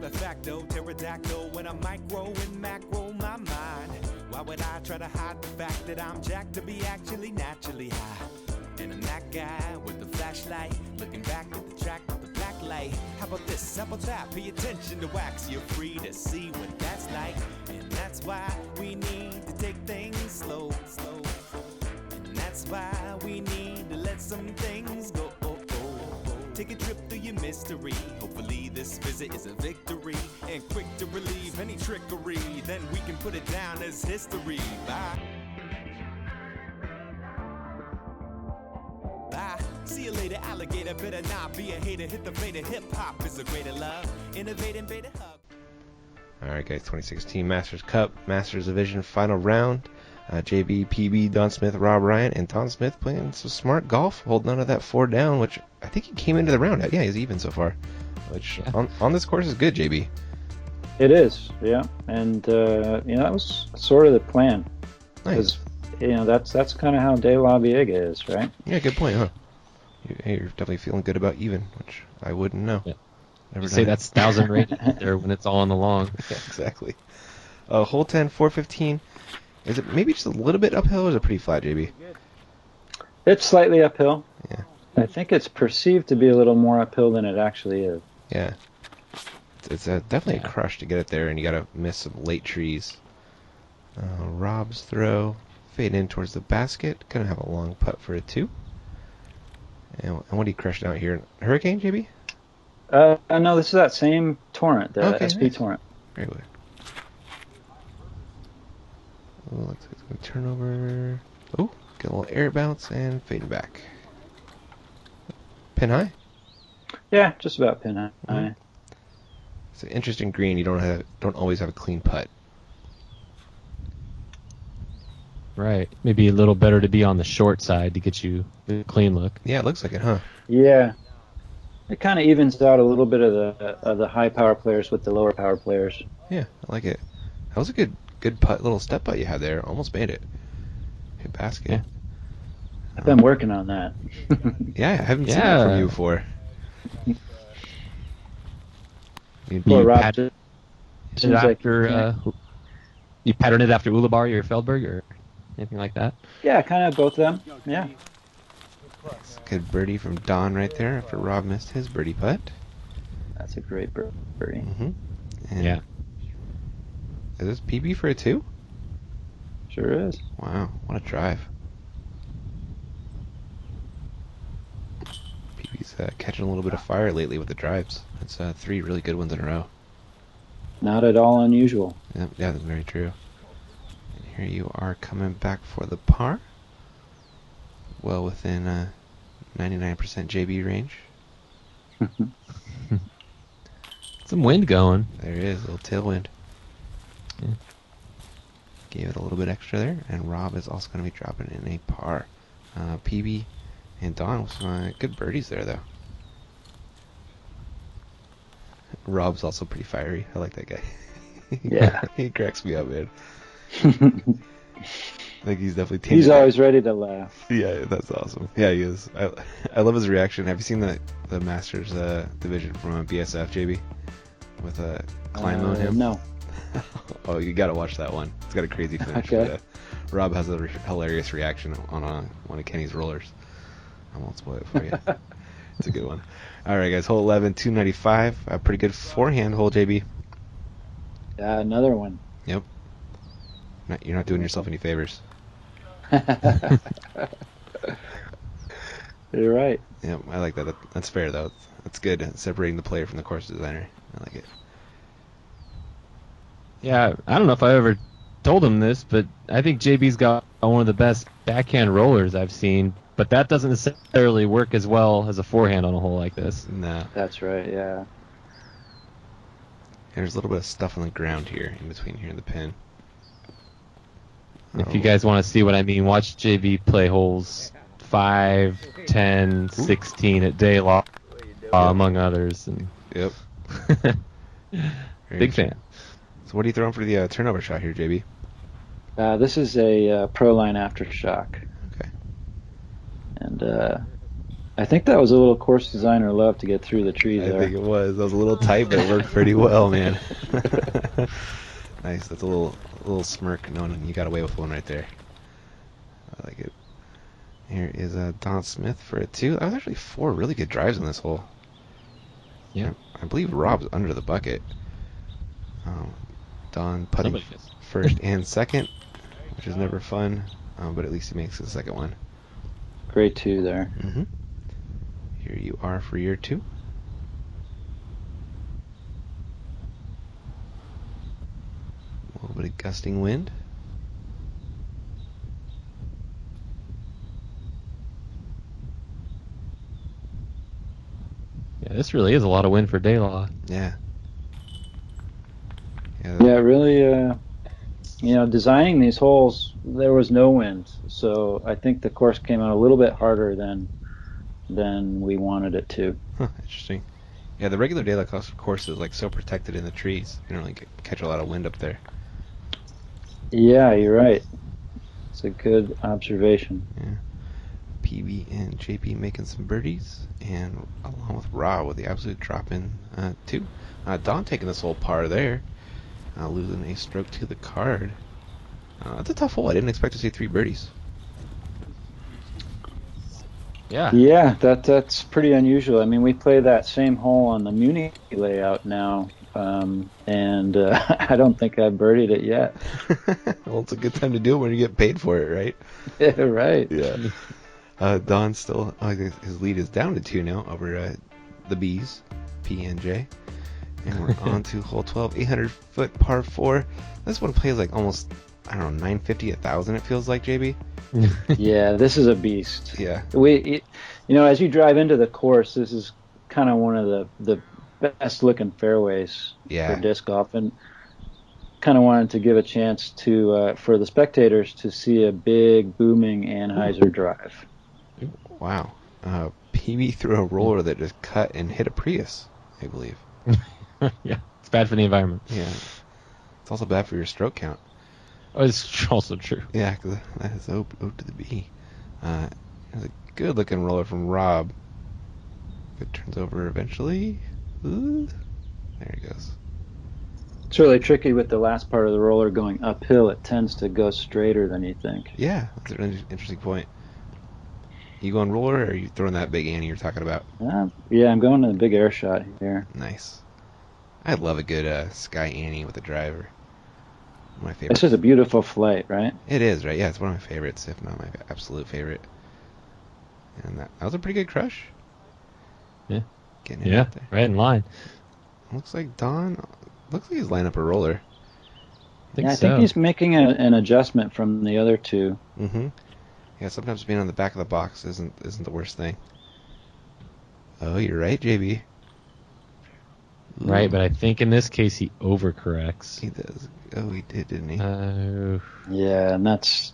de facto, pterodactyl when I'm micro and macro my mind. Why would I try to hide the fact that I'm jacked to be actually naturally high? And I'm that guy with the flashlight, looking back at the track with the black light. How about this? How about that? Pay attention to wax. You're free to see what that's like. And that's why we need to take things slow, slow. And that's why we need to let some things go. Take a trip through your mystery. Hopefully this visit is a victory. And quick to relieve any trickery. Then we can put it down as history. Bye. Bye. See you later, alligator. Better not be a hater. Hit the fader. Hip-hop is a greater love. Innovating beta hub. Alright guys, 2016 Masters Cup, Masters Division final round. JB, PB, Don Smith, Rob Ryan, and Don Smith playing some smart golf, holding on to that 4 down, which I think he came into the round at. Yeah, he's even so far, which on this course is good, JB. It is, yeah, and that was sort of the plan. Nice. That's kind of how De La Viega is, right? Yeah, good point, huh? You're definitely feeling good about even, which I wouldn't know. Yeah. You say that's 1,000 rated there when it's all on the long. Yeah, exactly. Hole 10, 415. Is it maybe just a little bit uphill, or is it pretty flat, JB? It's slightly uphill. Yeah. I think it's perceived to be a little more uphill than it actually is. Yeah. It's definitely a crush to get it there, and you got to miss some late trees. Rob's throw. Fade in towards the basket. Gonna have a long putt for a 2. And what do you crushed out here? Hurricane, JB? No, this is that same torrent, the SP nice. torrent. Very good. Looks like it's going to turn over. Oh, get a little air bounce and fade back. Pin high? Yeah, just about pin high. Mm-hmm. It's an interesting green. You don't always have a clean putt. Right. Maybe a little better to be on the short side to get you a clean look. Yeah, it looks like it, huh? Yeah. It kind of evens out a little bit of the high power players with the lower power players. Yeah, I like it. That was a good putt, little step putt you had there. Almost made it. Hit basket. Yeah. I've been working on that. Yeah, I haven't seen that from you before. You Rob, patterned it after you patterned it after Ulibarri or Feldberg or anything like that? Yeah, kind of both of them. Yeah. Good birdie from Don right there after Rob missed his birdie putt. That's a great birdie. Mm-hmm. And yeah. Is this PB for a 2? Sure is. Wow, what a drive. PB's catching a little bit of fire lately with the drives. It's 3 really good ones in a row. Not at all unusual. Yeah, that's very true. And here you are coming back for the par. Well within 99% JB range. Some wind going. There is, a little tailwind. Yeah. Gave it a little bit extra there, and Rob is also going to be dropping in a par. PB and Don with some good birdies there, though. Rob's also pretty fiery. I like that guy. Yeah. He cracks me up, man. I think he's definitely... He's always ready to laugh. Yeah, that's awesome. Yeah, he is. I love his reaction. Have you seen the Masters division from BSF, JB? With Climb on him? No. Oh, you gotta watch that one. It's got a crazy finish. Okay. But, Rob has a hilarious reaction on one of Kenny's rollers. I won't spoil it for you. It's a good one. All right, guys. Hole 11, 295. A pretty good forehand hole, JB. Yeah, another one. Yep. You're not doing yourself any favors. You're right. Yep, I like that. That's fair, though. That's good. Separating the player from the course designer. I like it. Yeah, I don't know if I ever told him this, but I think JB's got one of the best backhand rollers I've seen, but that doesn't necessarily work as well as a forehand on a hole like this. No. That's right, yeah. There's a little bit of stuff on the ground here, in between here and the pin. If you guys want to see what I mean, watch JB play holes 5, 10, 16 at De La, among others. And Yep. Big fan. So what are you throwing for the turnover shot here, JB? This is a Proline Aftershock. Okay. And I think that was a little course designer love to get through the trees I think there. it was. That was a little tight, but it worked pretty well, man. Nice. That's a little smirk knowing you got away with one right there. I like it. Here is Don Smith for a 2. That was actually 4 really good drives in this hole. Yeah. I believe Rob's under the bucket. Don putting Somebody is. first and second, which is never fun, but at least he makes the second one. Great two there. Mm-hmm. Here you are for year 2. A little bit of gusting wind. Yeah, this really is a lot of wind for Daylaw. Yeah. Yeah, really. Designing these holes, there was no wind, so I think the course came out a little bit harder than we wanted it to. Huh, interesting. Yeah, the regular daylight course is like so protected in the trees. You don't really catch a lot of wind up there. Yeah, you're right. It's a good observation. Yeah. PB and JP making some birdies, and along with Rob with the absolute drop in 2. Don taking this whole par there, losing a stroke to the card. That's a tough hole. I didn't expect to see 3 birdies. Yeah. Yeah, that's pretty unusual. I mean, we play that same hole on the Muni layout now, and I don't think I've birdied it yet. Well, it's a good time to do it when you get paid for it, right? Yeah, right. Yeah. Don still, his lead is down to 2 now over the B's, P and J. And we're on to hole 12, 800-foot par 4. This one plays like almost, I don't know, 950, 1,000 it feels like, JB. Yeah, this is a beast. Yeah. As you drive into the course, this is kind of one of the best looking fairways for disc golf, and kind of wanted to give a chance to for the spectators to see a big booming Anheuser drive. Wow. PB threw a roller that just cut and hit a Prius, I believe. Yeah, it's bad for the environment. Yeah. It's also bad for your stroke count. Oh, it's also true. Yeah, because that is O to the B. There's a good-looking roller from Rob. It turns over eventually. Ooh. There he goes. It's really tricky with the last part of the roller going uphill. It tends to go straighter than you think. Yeah, that's an interesting point. You going roller, or are you throwing that big Annie you're talking about? Yeah, I'm going to the big air shot here. Nice. I love a good Sky Annie with a driver. One of my favorites. This is a beautiful flight, right? It is, right? Yeah, it's one of my favorites, if not my absolute favorite. And that was a pretty good crush. Yeah. Getting it out there. Right in line. Looks like Don. Looks like he's lining up a roller. I think he's making an adjustment from the other two. Mm-hmm. Yeah, sometimes being on the back of the box isn't the worst thing. Oh, you're right, JB. Ooh. Right, but I think in this case he overcorrects. He does. Oh, he did, didn't he? Yeah, and that's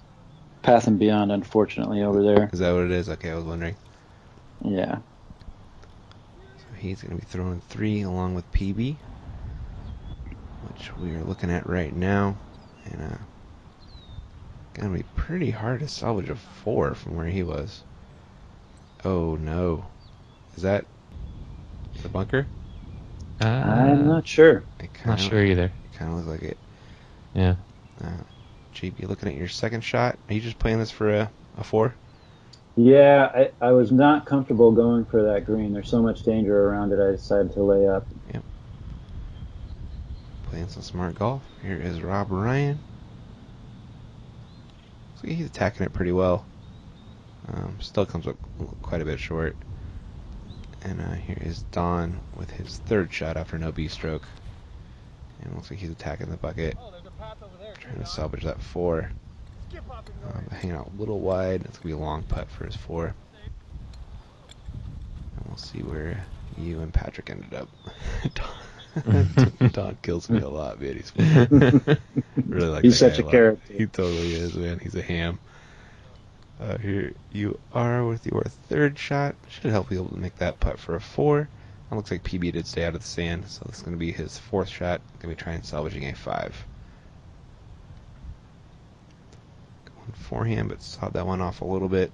Path and Beyond, unfortunately, over there. Is that what it is? Okay, I was wondering. Yeah. So he's going to be throwing 3 along with PB, which we are looking at right now. And going to be pretty hard to salvage a 4 from where he was. Oh, no. Is that the bunker? I'm not sure. Not sure either. It kind of looks like it. Yeah. JB, looking at your second shot. Are you just playing this for a 4? Yeah, I was not comfortable going for that green. There's so much danger around it, I decided to lay up. Yep. Playing some smart golf. Here is Rob Ryan. Looks like he's attacking it pretty well. Still comes up quite a bit short. And here is Don with his third shot after no B stroke. And looks like he's attacking the bucket. Trying to salvage that 4. Hanging out a little wide. It's going to be a long putt for his 4. And we'll see where you and Patrick ended up. Don kills me a lot, man. He's funny. Really like He's that such guy a character. He totally is, man. He's a ham. Here you are with your third shot. Should help you able to make that putt for a 4. It looks like PB did stay out of the sand, so this is going to be his 4th shot. Going to be trying salvaging a 5. Going forehand, but sawed that one off a little bit.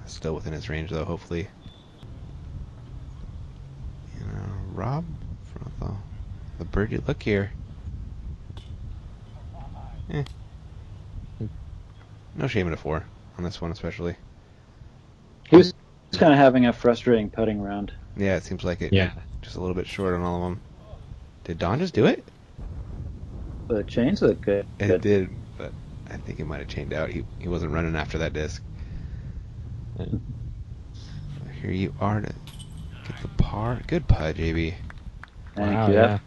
Still within his range, though, hopefully. Rob for the birdie look here. No shame in a 4 on this one, especially. He was kind of having a frustrating putting round. Yeah, it seems like it. Yeah. Just a little bit short on all of them. Did Don just do it? The chains look good. It did, but I think it might have chained out. He wasn't running after that disc. Here you are to get the par. Good putt, JB. Thank you. That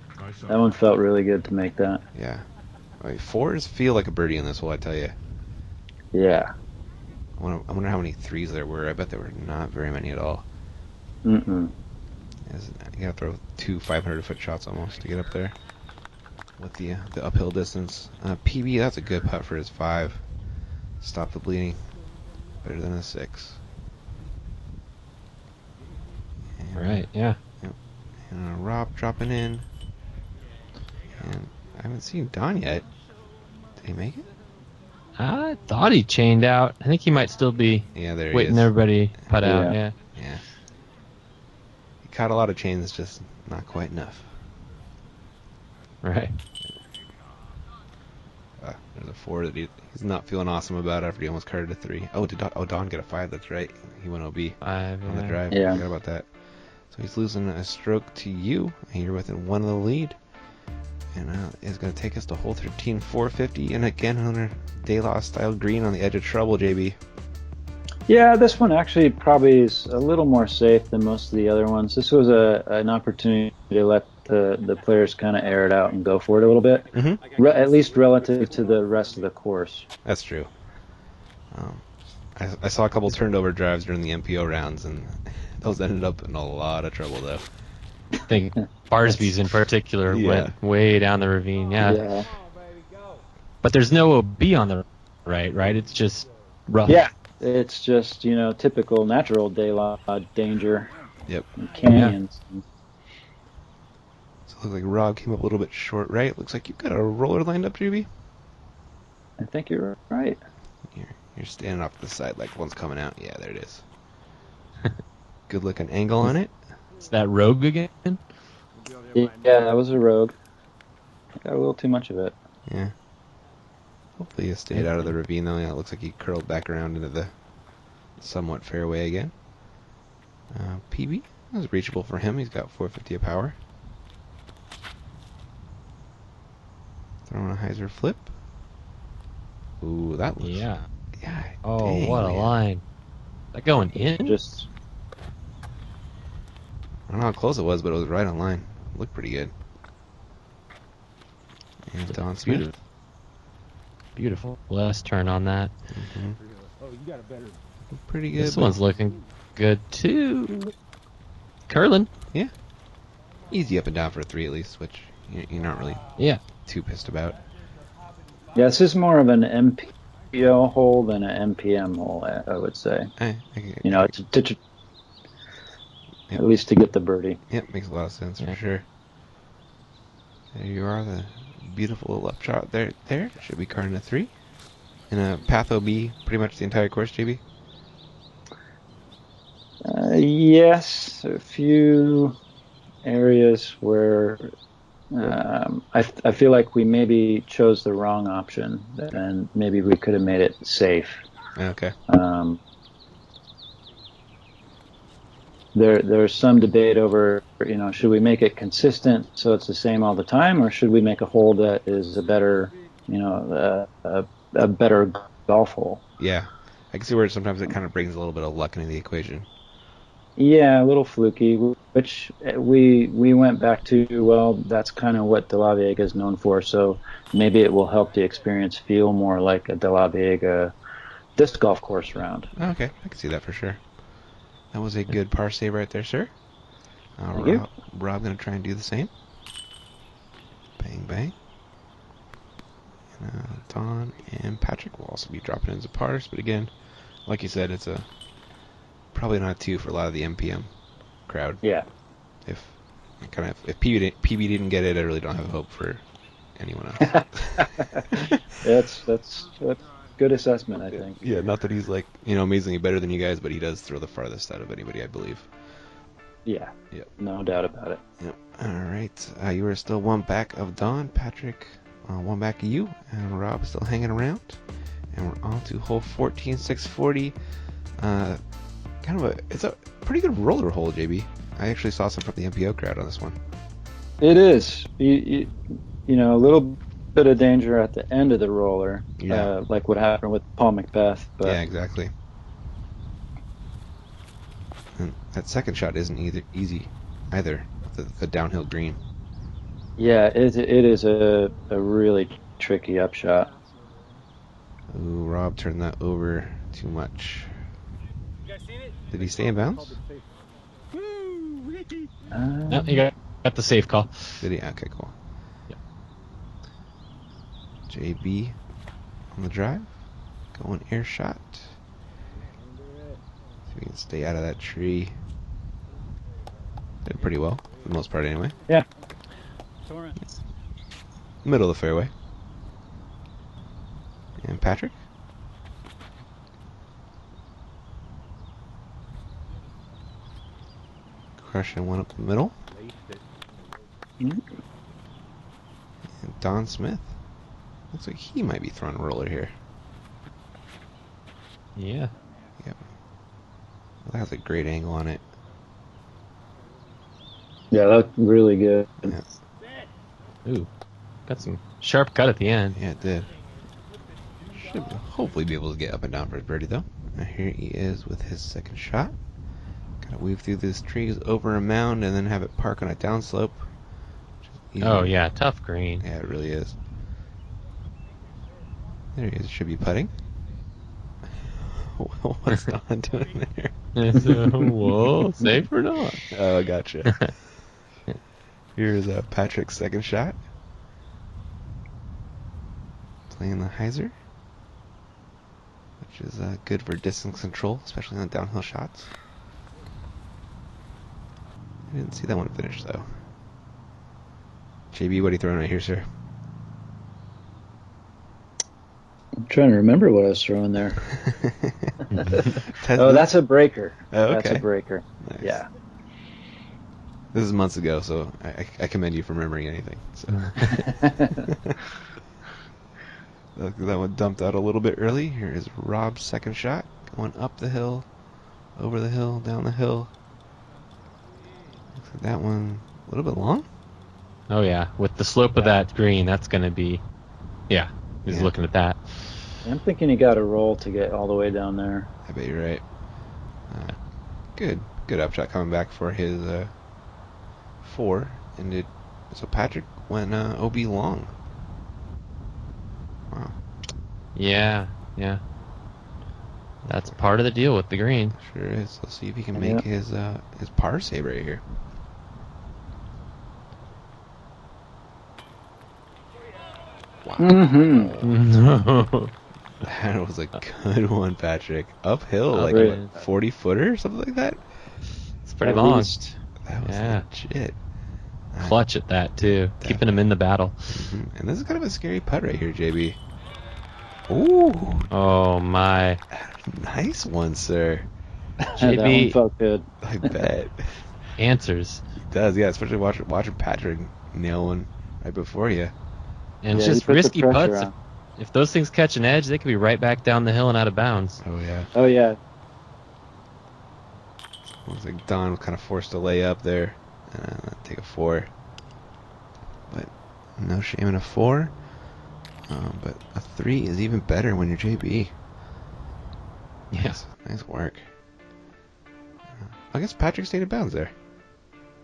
one felt really good to make that. Yeah. I mean, 4s feel like a birdie in this hole, I tell you. Yeah. I wonder how many 3s there were. I bet there were not very many at all. Mm-mm. You gotta throw 2 500-foot shots almost to get up there with the uphill distance. PB, that's a good putt for his 5. Stop the bleeding. Better than a 6. Right, yeah. Yep. And Rob dropping in. And I haven't seen Don yet. Did he make it? I thought he chained out. I think he might still be waiting everybody putt out. Yeah. He caught a lot of chains, just not quite enough. Right. There's a 4 that he's not feeling awesome about after he almost carded a 3. Oh, did Don get a 5? That's right. He went OB 5, on the drive. Yeah. I forgot about that. So he's losing a stroke to you, and you're within 1 of the lead. And it's going to take us to hole 13, 450, and again another De La style green on the edge of trouble, JB. Yeah, this one actually probably is a little more safe than most of the other ones. This was an opportunity to let the players kind of air it out and go for it a little bit, at least relative to the rest of the course. That's true. I saw a couple turned over drives during the MPO rounds, and those ended up in a lot of trouble, though. I think Barsby's in particular went way down the ravine. Yeah. But there's no OB on the right? It's just rough. Yeah. It's just, typical natural De La danger. Yep. Canyons. Yeah. So it looks like Rob came up a little bit short right. Looks like you've got a roller lined up, JB. I think you're right. You're standing off the side like one's coming out. Yeah, there it is. Good looking angle on it. Is that Rogue again? Yeah, that was a Rogue. Got a little too much of it. Yeah. Hopefully you stayed out of the ravine, though. Yeah, it looks like he curled back around into the somewhat fairway again. PB, that was reachable for him. He's got 450 of power. Throwing a hyzer flip. Ooh, that looks... Yeah. Yeah. Oh, dang, what a line. Is that going in? Just... I don't know how close it was, but it was right on line. It looked pretty good. And Don Smith. Beautiful last turn on that. Mm-hmm. Oh, you got a better. Pretty good. This one's looking good too. Curlin. Yeah. Easy up and down for a 3 at least, which you're not really too pissed about. Yeah, this is more of an MPO hole than an MPM hole, I would say. At least to get the birdie. Yep, makes a lot of sense for sure. There you are, the beautiful little upshot there. Should be carding a 3. And a path OB pretty much the entire course, JB? Yes, a few areas where I feel like we maybe chose the wrong option, and maybe we could have made it safe. Okay. There's some debate over, should we make it consistent so it's the same all the time, or should we make a hole that is a better, a better golf hole? Yeah, I can see where sometimes it kind of brings a little bit of luck into the equation. Yeah, a little fluky, which we went back to, well, that's kind of what De La Vega is known for, so maybe it will help the experience feel more like a De La Vega disc golf course round. Okay, I can see that for sure. That was a good par save right there, sir. Thank you. Rob going to try and do the same. Bang, bang. And Don and Patrick will also be dropping in as pars, but again, like you said, it's probably not a 2 for a lot of the MPM crowd. Yeah. If PB didn't get it, I really don't have hope for anyone else. That's good assessment, I think. Yeah, not that he's amazingly better than you guys, but he does throw the farthest out of anybody, I believe. Yeah. Yep. No doubt about it. Yep. All right. You are still one back of Don. Patrick, one back of you. And Rob is still hanging around. And we're on to hole 14, 640. It's a pretty good roller hole, JB. I actually saw some from the MPO crowd on this one. It is. You know, a little bit of danger at the end of the roller. Yeah. Like what happened with Paul Macbeth. But yeah, exactly. And that second shot isn't easy either. The downhill green. Yeah, it is a really tricky upshot. Ooh, Rob turned that over too much. Did he stay in bounds? No, you got the safe call. Did he? Okay, cool. Yep. JB on the drive. Going air shot. See if we can stay out of that tree. Did pretty well, for the most part anyway. Yeah. Middle of the fairway. And Patrick? Crushing one up the middle. And Don Smith. Looks like he might be throwing a roller here. Yeah. Yep. That has a great angle on it. Yeah, that's really good. Yeah. Ooh. Got some sharp cut at the end. Yeah, it did. Should hopefully be able to get up and down for his birdie, though. Now here he is with his second shot. Gotta weave through these trees over a mound and then have it park on a downslope. Oh, yeah. Tough green. Yeah, it really is. There he is. Should be putting. What's Don doing there? Whoa, safe or not? Oh, gotcha. Here's Patrick's second shot. Playing the hyzer, which is good for distance control, especially on downhill shots. I didn't see that one finish, though. JB, what are you throwing right here, sir? I'm trying to remember what I was throwing there. Oh, that's a breaker. Oh, okay. That's a breaker. Nice. Yeah. This is months ago, so I commend you for remembering anything. So. That one dumped out a little bit early. Here is Rob's second shot. Going up the hill, over the hill, down the hill. Looks like that one a little bit long. Oh, yeah. With the slope of that green, that's going to be... Yeah, he's looking at that. I'm thinking he got a roll to get all the way down there. I bet you're right. Good upshot coming back for his 4. So Patrick went OB long. Wow. Yeah. That's part of the deal with the green. Sure is. Let's see if he can make his par save right here. Wow. Mm-hmm. That was a good one, Patrick. Uphill, like Right. a 40-footer or something like that? It's pretty At long. least. That was legit. Clutch at that, too. Definitely. Keeping him in the battle. Mm-hmm. And this is kind of a scary putt right here, JB. Ooh. Oh, my. Nice one, sir. That one JB felt good. I bet. answers. He does, yeah, especially watching Patrick nail one right before you. And Yeah, it's he just put the risky pressure putts. on. If those things catch an edge, they could be right back down the hill and out of bounds. Oh, yeah. Oh, yeah. Looks like Don was kind of forced to lay up there. Take a 4. But no shame in a 4. But a 3 is even better when you're JB. Yes. Nice work. I guess Patrick stayed in bounds there.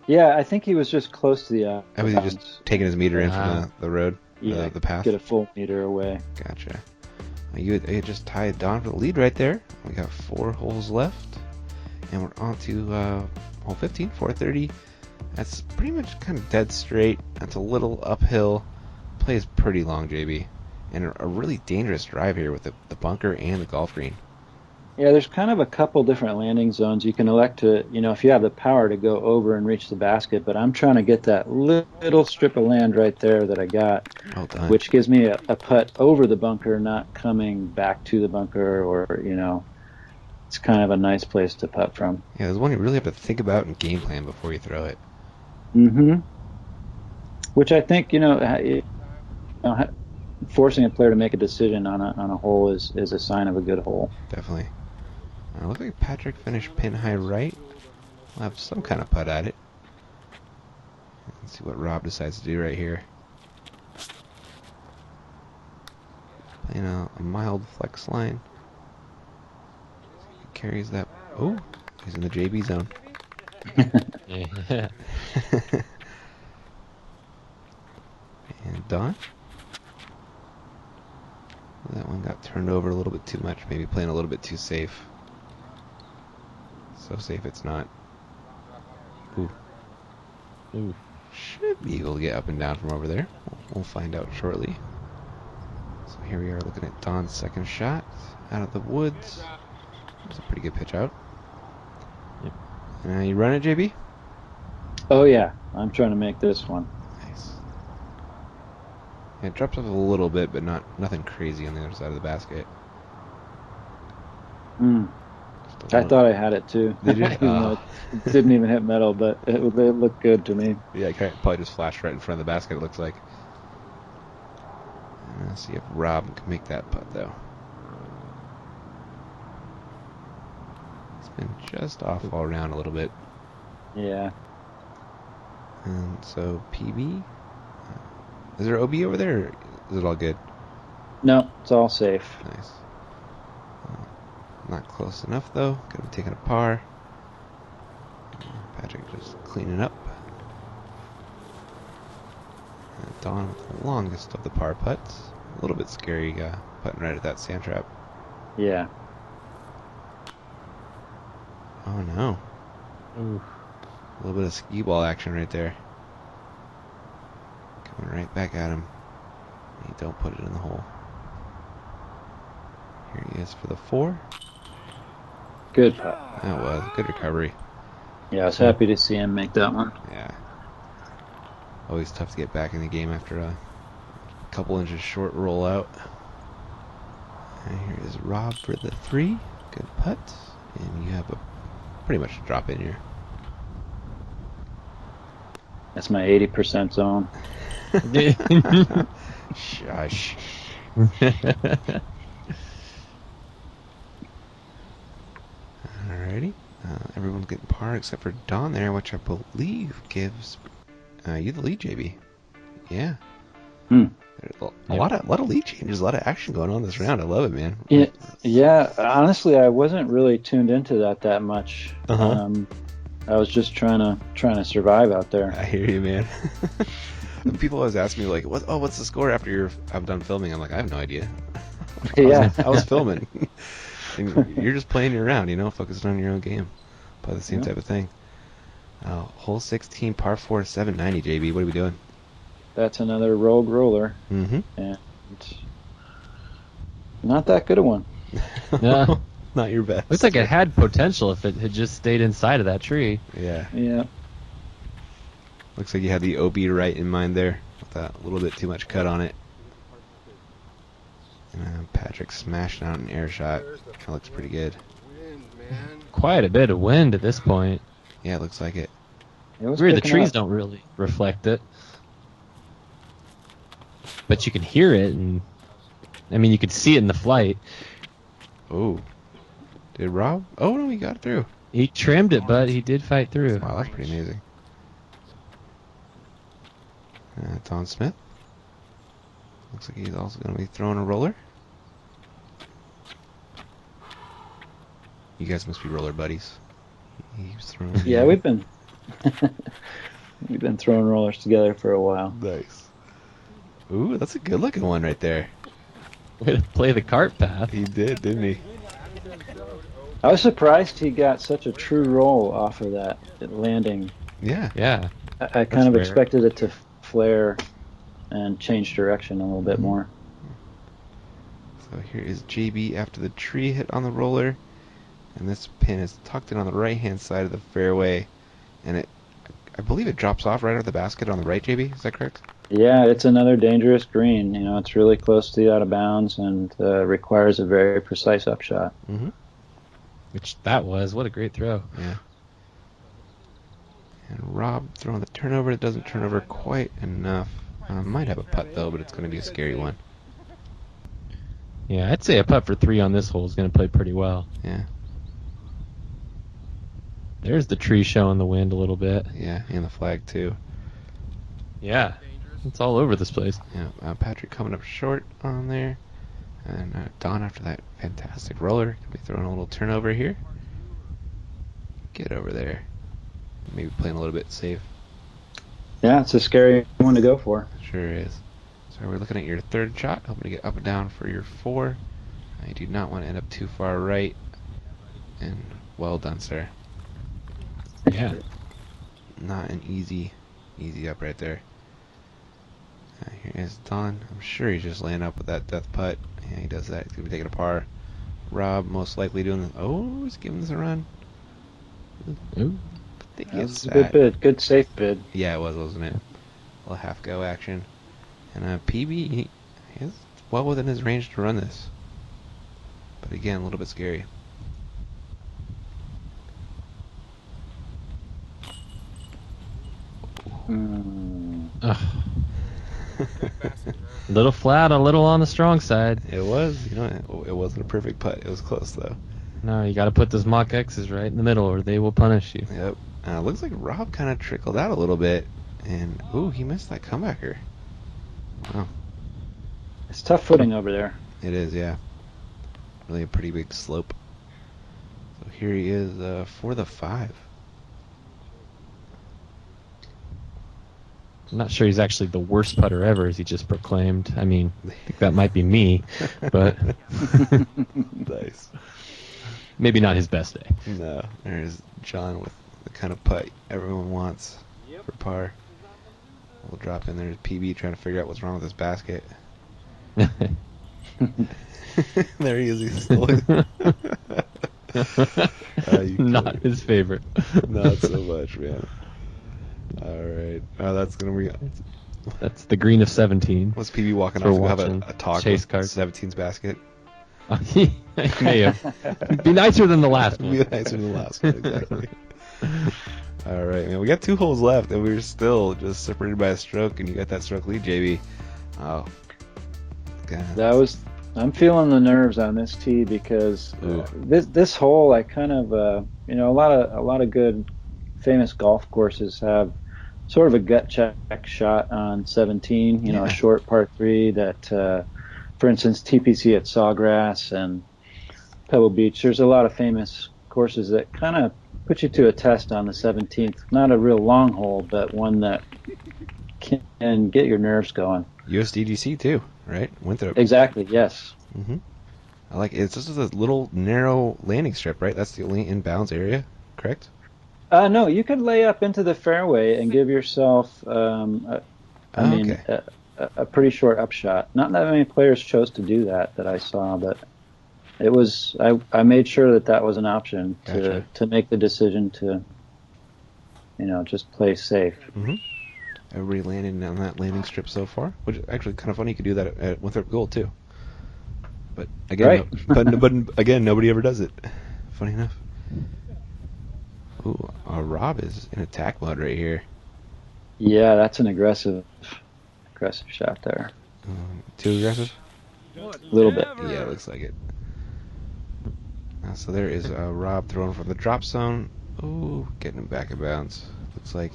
Yeah, I think he was just close to the I was bounds. just taking his meter in from the road, Yeah, the path. get a full meter away. Gotcha. You had just tied Don for the lead right there. We got 4 holes left. And we're on to hole 15, 430. That's pretty much kind of dead straight. That's a little uphill. Plays pretty long, JB. And a really dangerous drive here with the bunker and the golf green. Yeah, there's kind of a couple different landing zones. You can elect to, if you have the power to go over and reach the basket, but I'm trying to get that little strip of land right there that I got, Well done. which gives me a putt over the bunker, not coming back to the bunker or, it's kind of a nice place to putt from. Yeah, there's one you really have to think about and game plan before you throw it. Mm-hmm. Which I think, forcing a player to make a decision on a hole is a sign of a good hole. Definitely. Looks like Patrick finished pin high right. We'll have some kind of putt at it. Let's see what Rob decides to do right here. Playing a mild flex line. He carries that. Oh, he's in the JB zone. Yeah. And Don. That one got turned over a little bit too much. Maybe playing a little bit too safe. So safe it's not. Ooh. Ooh. Should be able to get up and down from over there. We'll find out shortly. So here we are looking at Don's second shot out of the woods. It's a pretty good pitch out. Yep. You run it, JB? Oh yeah, I'm trying to make this one. Nice. Yeah, it drops off a little bit, but nothing crazy on the other side of the basket. I thought I had it too. Did you? Even though it didn't even hit metal, but it looked good to me. Yeah, it probably just flashed right in front of the basket, it looks like. Let's see if Rob can make that putt, though. It's been just off all around a little bit. Yeah. And so, PB? Is there OB over there, or is it all good? No, it's all safe. Nice. Not close enough, though. Could have taken a par. Patrick just cleaning up. And Don with the longest of the par putts. A little bit scary putting right at that sand trap. Yeah. Oh no. Ooh. A little bit of skee ball action right there. Coming right back at him. He don't put it in the hole. Here he is for the 4. Good putt. That was good recovery. Yeah, I was happy to see him make that one. Yeah. Always tough to get back in the game after a couple inches short rollout. And here is Rob for the 3. Good putt. And you have a pretty much a drop in here. That's my 80% zone. Shush. Alrighty. Everyone's getting par except for Don there, which I believe gives you the lead, JB. Yeah. There's a lot of lead changes, a lot of action going on this round. I love it, man. Yeah. Honestly, I wasn't really tuned into that much. I was just trying to survive out there. I hear you, man. People always ask me like, what's the score after I'm done filming? I'm like, I have no idea. I was filming. And you're just playing your round, focusing on your own game. Probably the same type of thing. Hole 16, par 4, 790, JB. What are we doing? That's another rogue roller. Mm-hmm. And not that good a one. No. Not your best. Looks like it had potential if it had just stayed inside of that tree. Yeah. Yeah. Looks like you had the OB right in mind there, with that little bit too much cut on it. And Patrick smashing out an air shot. That looks pretty good. Quite a bit of wind at this point. Yeah, it looks like it. Weird, the trees don't really reflect it. But you can hear it, and you could see it in the flight. Oh. Did Rob? Oh, no, he got through. He trimmed it, but he did fight through. Wow, that's pretty amazing. Don Smith. Looks like he's also going to be throwing a roller. You guys must be roller buddies. He's throwing. Yeah, we've been throwing rollers together for a while. Nice. Ooh, that's a good looking one right there. Way to play the cart path. He did, didn't he? I was surprised he got such a true roll off of that landing. Yeah. Yeah. I kind of expected it to flare and change direction a little bit more. So here is JB after the tree hit on the roller. And this pin is tucked in on the right-hand side of the fairway. And I believe it drops off right out of the basket on the right, JB. Is that correct? Yeah, it's another dangerous green. It's really close to the out of bounds and requires a very precise upshot. Mm-hmm. Which that was. What a great throw. Yeah. And Rob throwing the turnover. It doesn't turn over quite enough. Might have a putt, though, but it's going to be a scary one. Yeah, I'd say a putt for 3 on this hole is going to play pretty well. Yeah. There's the tree showing the wind a little bit. Yeah, and the flag, too. Yeah. It's all over this place. Yeah, Patrick coming up short on there. And Don, after that fantastic roller, going to be throwing a little turnover here. Get over there. Maybe playing a little bit safe. Yeah, it's a scary one to go for. Sure is. So we're looking at your third shot, hoping to get up and down for your 4. You do not want to end up too far right. And well done, sir. Yeah. Not an easy up right there. Here is Don. I'm sure he's just laying up with that death putt. Yeah, he does that. He's going to be taking a par. Rob most likely doing this. Oh, he's giving this a run. Ooh. I think That it's was a good bid. Good safe bid. Yeah, it was, wasn't it? A little half go action. And PB, he is well within his range to run this. But again, a little bit scary. A little flat, a little on the strong side. It was, it wasn't a perfect putt. It was close, though. No, you got to put those mock X's right in the middle or they will punish you. Yep. Looks like Rob kind of trickled out a little bit. And, ooh, he missed that comebacker. Wow. It's tough footing over there. It is, yeah. Really a pretty big slope. So here he is for the 5. I'm not sure he's actually the worst putter ever, as he just proclaimed. I mean, I think that might be me, but Nice. maybe not his best day. No, there's John with the kind of putt everyone wants for par. We'll drop in there PB trying to figure out what's wrong with his basket. There he is. He's still Not his favorite. Not so much, man. All right. That's going to be... That's the green of 17. Was PB walking For off to have watching a talk chase with cards. 17's basket? He may have. Be nicer than the last one. Be nicer than the last one, exactly. All right, man. We got 2 holes left, and we're still just separated by a stroke, and you got that stroke lead, JB. Oh. God. I'm feeling the nerves on this tee because this hole, I kind of, a lot of good famous golf courses have sort of a gut check shot on 17. A short par 3 that, for instance, TPC at Sawgrass and Pebble Beach. There's a lot of famous courses that kind of put you to a test on the 17th. Not a real long hole, but one that can get your nerves going. USDGC too, right? Winthrop. Exactly. Yes. Mm-hmm. I like it. It's just a little narrow landing strip, right? That's the only inbounds area, correct? No, you could lay up into the fairway and give yourself, a pretty short upshot. Not that many players chose to do that I saw, but it was. I made sure that was an option to make the decision to, just play safe. Mm-hmm. Everybody landing on that landing strip so far, which is actually kind of funny. You could do that at Winthrop Gold too. But again, right. but again, nobody ever does it. Funny enough. Ooh, Rob is in attack mode right here. Yeah, that's an aggressive shot there. Too aggressive? A little bit. Yeah, it looks like it. So there is Rob throwing from the drop zone. Ooh, getting him back in bounds. Looks like.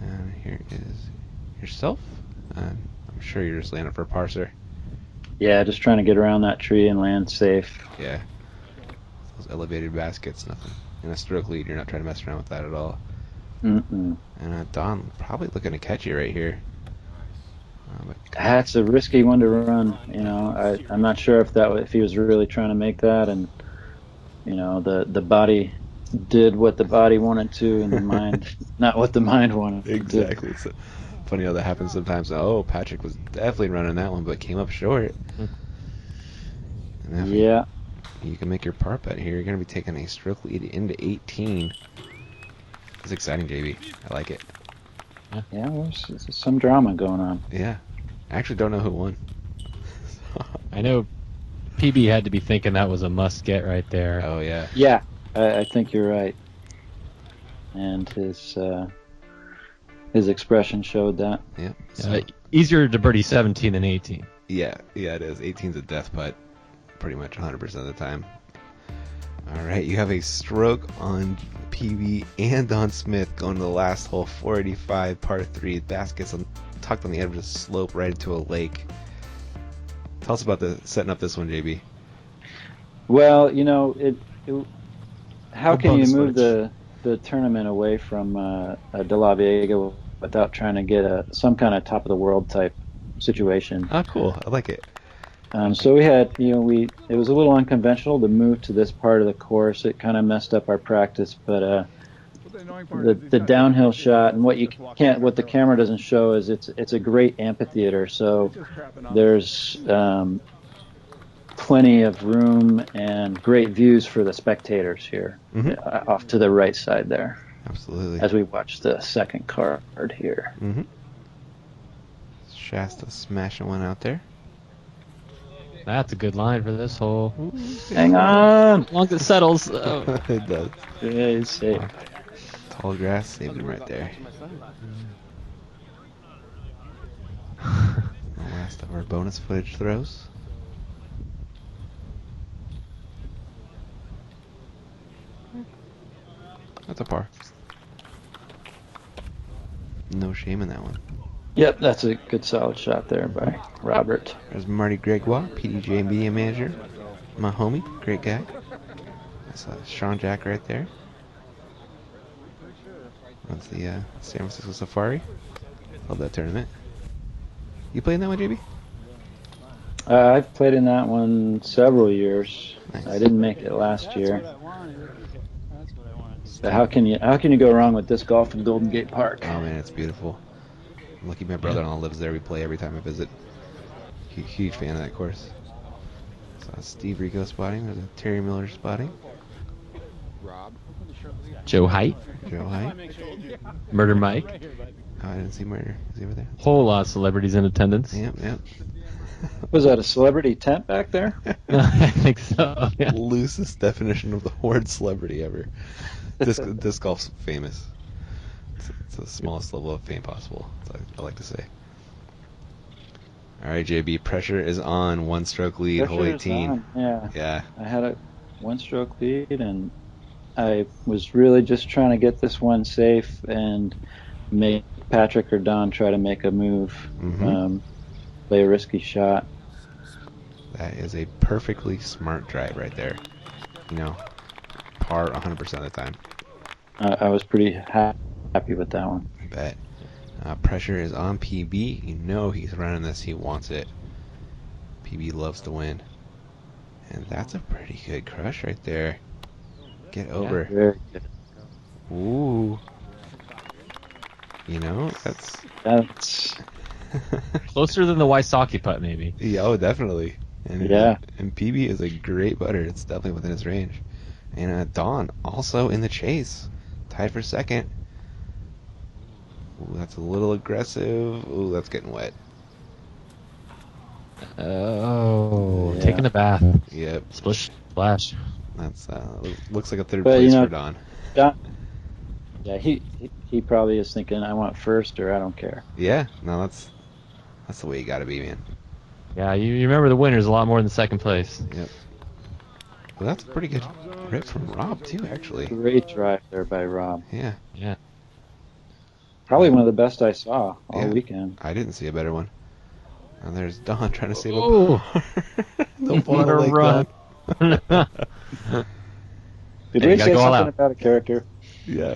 And here is yourself. I'm sure you're just landing for a parser. Yeah, just trying to get around that tree and land safe. Yeah. Those elevated baskets, nothing. In a stroke lead, you're not trying to mess around with that at all. Mm-mm. And Don probably looking to catch you right here. That's a risky one to run. I'm not sure if he was really trying to make that, and the body did what the body wanted to, and the mind not what the mind wanted. Exactly. It's funny how that happens sometimes. Oh, Patrick was definitely running that one, but came up short. Yeah. You can make your par putt here. You're going to be taking a stroke lead into 18. It's exciting, JB. I like it. Yeah, there's some drama going on. Yeah. I actually don't know who won. I know PB had to be thinking that was a must get right there. Oh yeah. Yeah, I think you're right. And his expression showed that. Yep. So, Easier to birdie 17 than 18. yeah, it is. 18's a death putt, pretty much 100% of the time. All right, you have a stroke on PB and on Smith going to the last hole, 485 par 3. Baskets tucked on the edge of the slope right into a lake. Tell us about setting up this one, JB. Well, how can you move footage. the tournament away from De La Vega without trying to get some kind of top of the world type situation? Ah, cool. I like it. So we had, it was a little unconventional to move to this part of the course. It kind of messed up our practice, but the downhill shot and what the camera doesn't show is it's a great amphitheater. So there's plenty of room and great views for the spectators here, off to the right side there. Absolutely. As we watch the second card here. Mm-hmm. Shasta smashing one out there. That's a good line for this hole. Hang on. As long as it settles. Oh. It does. Yeah, it's safe. Tall grass saved him right there. The last of our bonus footage throws. That's a par. No shame in that one. Yep, that's a good solid shot there by Robert. There's Marty Gregoire, PDJ media manager. My homie, great guy. That's Sean Jack right there. That's the San Francisco Safari. Love that tournament. You played in that one, JB? I've played in that one several years. Nice. I didn't make it last year. But how can you go wrong with disc golf in Golden Gate Park? Oh man, it's beautiful. I'm lucky my brother-in-law lives there. We play every time I visit. Huge fan of that course. So Steve Rico spotting. There's a Terry Miller spotting. Joe Height. Joe Height. Murder Mike. Oh, I didn't see Murder. Is he over there? Whole lot of celebrities in attendance. Yep. Was that a celebrity tent back there? I think so. Yeah. Loosest definition of the word celebrity ever. Disc golf's famous. It's the smallest level of fame possible. That's what I like to say. All right, JB, pressure is on. One stroke lead, hole 18. Yeah. I had a one-stroke lead, and I was really just trying to get this one safe and make Patrick or Don try to make a move, play a risky shot. That is a perfectly smart drive right there. Par 100% of the time. I was pretty happy with that one. I bet. Pressure is on PB. He's running this. He wants it. PB loves to win. And that's a pretty good crush right there. Get over. Yeah, very good. Ooh. That's closer than the Wysocki putt, maybe. Yeah, oh, definitely. And PB is a great putter. It's definitely within his range. And Don also in the chase, tied for second. Ooh, that's a little aggressive. Ooh, that's getting wet. Taking a bath. Yep. Splish splash. That's looks like a third place for Don. Yeah, he probably is thinking, I want first or I don't care. Yeah, no, that's the way you got to be, man. Yeah, you remember the winners a lot more than second place. Yep. Well, that's a pretty good rip from Rob too, actually. Great drive there by Rob. Yeah. Probably one of the best I saw all weekend. I didn't see a better one. And there's Don trying to save a par. What a run. Did we say something about a character? Yeah.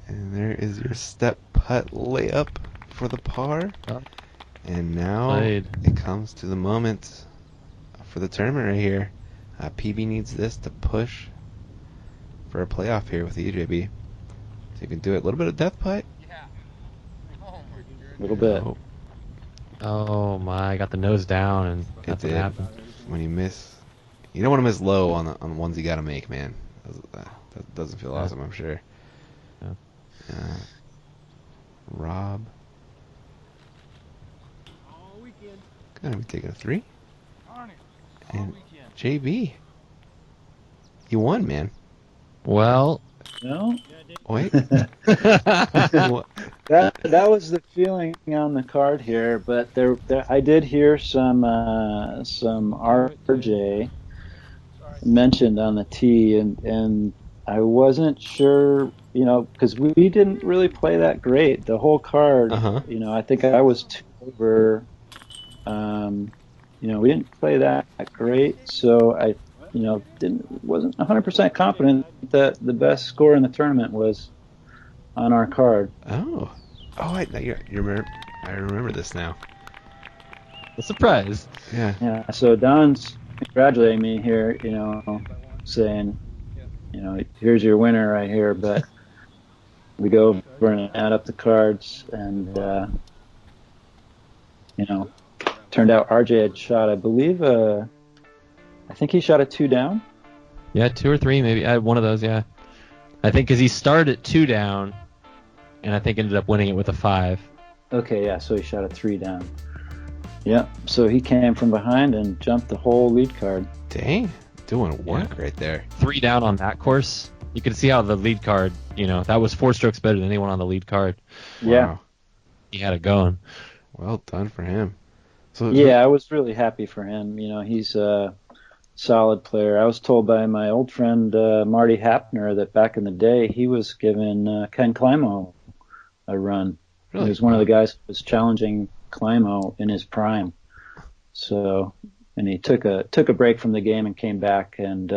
And there is your step putt layup for the par. And now it comes to the moment for the tournament right here. PB needs this to push for a playoff here with the EJB. So you can do it. A little bit of death putt. A little bit. Oh my! Got the nose down and nothing happened. When you miss, you don't want to miss low on the ones you got to make, man. That doesn't feel awesome, I'm sure. Yeah. Rob. Gonna be taking a 3. And JB, you won, man. Well, No. Wait. that was the feeling on the card here, but there I did hear some RJ mentioned on the tee, and I wasn't sure, because we didn't really play that great the whole card. Uh-huh. I think I was 2 over. We didn't play that great, so I wasn't 100% confident that the best score in the tournament was on our card. Oh, you remember? I remember this now. a surprise. Yeah. Yeah. So Don's congratulating me here, saying, here's your winner right here. But we go over and add up the cards, and turned out RJ had shot, I believe, I think he shot a 2 down. Yeah, 2 or 3 maybe. I had one of those. Yeah, I think because he started at 2 down, and I think ended up winning it with a 5. Okay, yeah. So he shot a 3 down. Yeah. So he came from behind and jumped the whole lead card. Dang, doing work right there. 3 down on that course. You can see how the lead card, that was 4 strokes better than anyone on the lead card. Yeah. Wow. He had it going. Well done for him. So Yeah, I was really happy for him. He's a solid player. I was told by my old friend Marty Hapner that back in the day he was giving Ken Climo a run. Really? He was one of the guys who was challenging Climo in his prime. So, and he took a break from the game and came back, and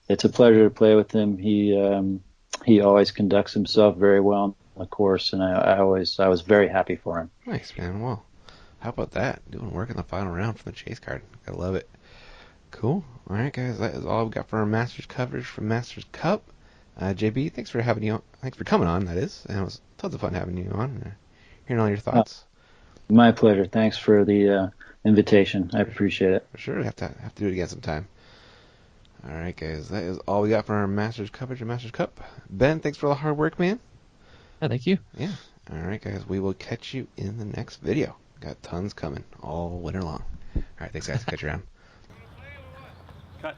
it's a pleasure to play with him. He always conducts himself very well on the course, and I was very happy for him. Nice, man. Well, how about that? Doing work in the final round for the chase card. I love it. Cool. All right, guys. That is all we've got for our Masters coverage from Masters Cup. JB, thanks for having you on. Thanks for coming on, that is. And it was tons of fun having you on and hearing all your thoughts. My pleasure. Thanks for the invitation. I appreciate it. For sure. We have to do it again sometime. All right, guys. That is all we got for our Masters coverage of Masters Cup. Ben, thanks for all the hard work, man. Yeah, thank you. Yeah. All right, guys. We will catch you in the next video. Got tons coming all winter long. All right, thanks, guys. Catch you around. Cut.